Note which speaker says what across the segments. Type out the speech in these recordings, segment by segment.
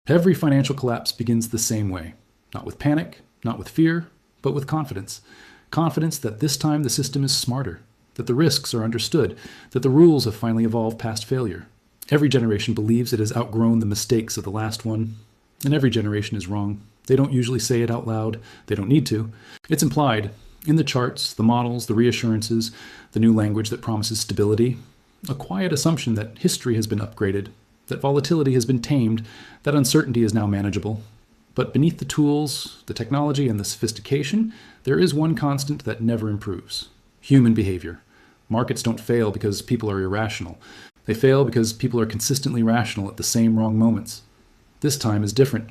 Speaker 1: Every financial collapse begins the same way. Not with panic, not with fear, but with confidence. Confidence that this time the system is smarter, that the risks are understood, that the rules have finally evolved past failure. Every generation believes it has outgrown the mistakes of the last one, and every generation is wrong. They don't usually say it out loud. They don't need to. It's implied in the charts, the models, the reassurances, the new language that promises stability, a quiet assumption that history has been upgraded, that volatility has been tamed, that uncertainty is now manageable. But beneath the tools, the technology, and the sophistication, there is one constant that never improves: human behavior. Markets don't fail because people are irrational. They fail because people are consistently rational at the same wrong moments. This time is different.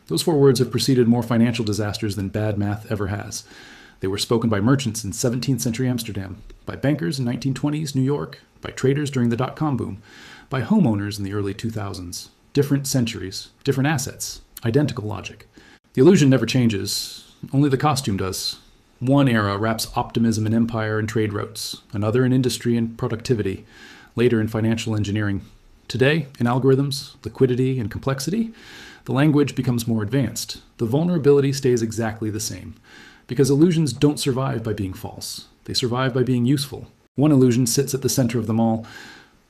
Speaker 1: Those 4 words have preceded more financial disasters than bad math ever has. They were spoken by merchants in 17th century Amsterdam, by bankers in 1920s New York, by traders during the dot-com boom, by homeowners in the early 2000s. Different centuries, different assets, identical logic. The illusion never changes, only the costume does. One era wraps optimism in empire and trade routes, another in industry and productivity, later in financial engineering. Today, in algorithms, liquidity, and complexity, the language becomes more advanced. The vulnerability stays exactly the same, because illusions don't survive by being false. They survive by being useful. One illusion sits at the center of them all: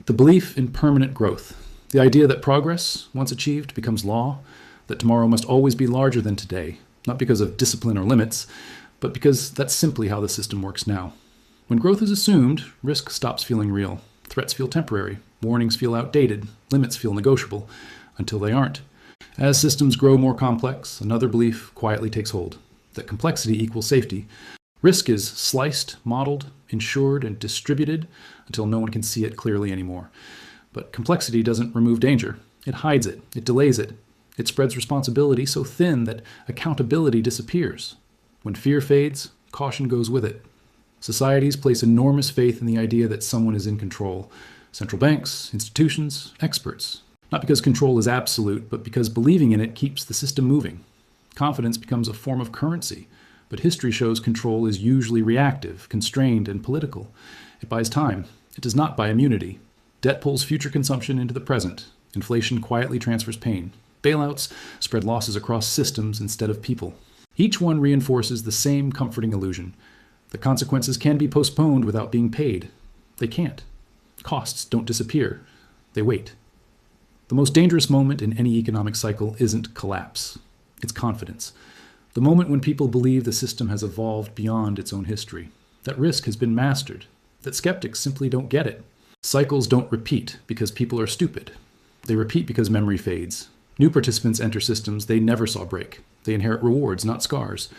Speaker 1: the belief in permanent growth. The idea that progress, once achieved, becomes law, that tomorrow must always be larger than today, not because of discipline or limits, but because that's simply how the system works now. When growth is assumed, risk stops feeling real. Threats feel temporary, warnings feel outdated, limits feel negotiable, until they aren't. As systems grow more complex, another belief quietly takes hold: that complexity equals safety. Risk is sliced, modeled, insured, and distributed until no one can see it clearly anymore. But complexity doesn't remove danger. It hides it. It delays it. It spreads responsibility so thin that accountability disappears. When fear fades, caution goes with it. Societies place enormous faith in the idea that someone is in control: central banks, institutions, experts. Not because control is absolute, but because believing in it keeps the system moving. Confidence becomes a form of currency, but history shows control is usually reactive, constrained, and political. It buys time. It does not buy immunity. Debt pulls future consumption into the present. Inflation quietly transfers pain. Bailouts spread losses across systems instead of people. Each one reinforces the same comforting illusion: the consequences can be postponed without being paid. They can't. Costs don't disappear. They wait. The most dangerous moment in any economic cycle isn't collapse. It's confidence. The moment when people believe the system has evolved beyond its own history, that risk has been mastered, that skeptics simply don't get it. Cycles don't repeat because people are stupid. They repeat because memory fades. New participants enter systems they never saw break. They inherit rewards, not scars.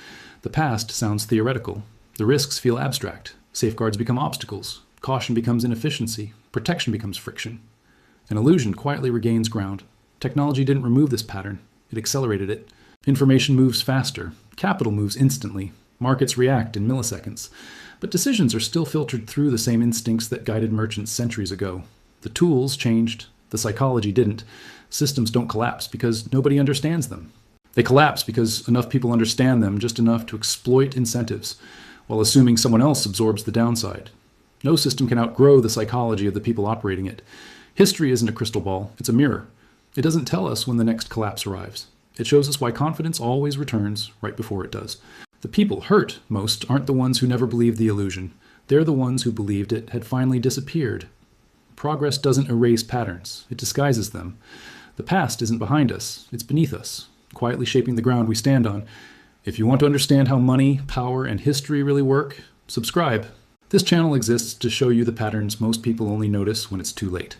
Speaker 1: The past sounds theoretical. The risks feel abstract. Safeguards become obstacles. Caution becomes inefficiency. Protection becomes friction. An illusion quietly regains ground. Technology didn't remove this pattern. It accelerated it. Information moves faster. Capital moves instantly. Markets react in milliseconds. But decisions are still filtered through the same instincts that guided merchants centuries ago. The tools changed. The psychology didn't. Systems don't collapse because nobody understands them. They collapse because enough people understand them, just enough to exploit incentives, while assuming someone else absorbs the downside. No system can outgrow the psychology of the people operating it. History isn't a crystal ball, it's a mirror. It doesn't tell us when the next collapse arrives. It shows us why confidence always returns right before it does. The people hurt most aren't the ones who never believed the illusion. They're the ones who believed it had finally disappeared. Progress doesn't erase patterns, it disguises them. The past isn't behind us, it's beneath us, quietly shaping the ground we stand on. If you want to understand how money, power, and history really work, subscribe. This channel exists to show you the patterns most people only notice when it's too late.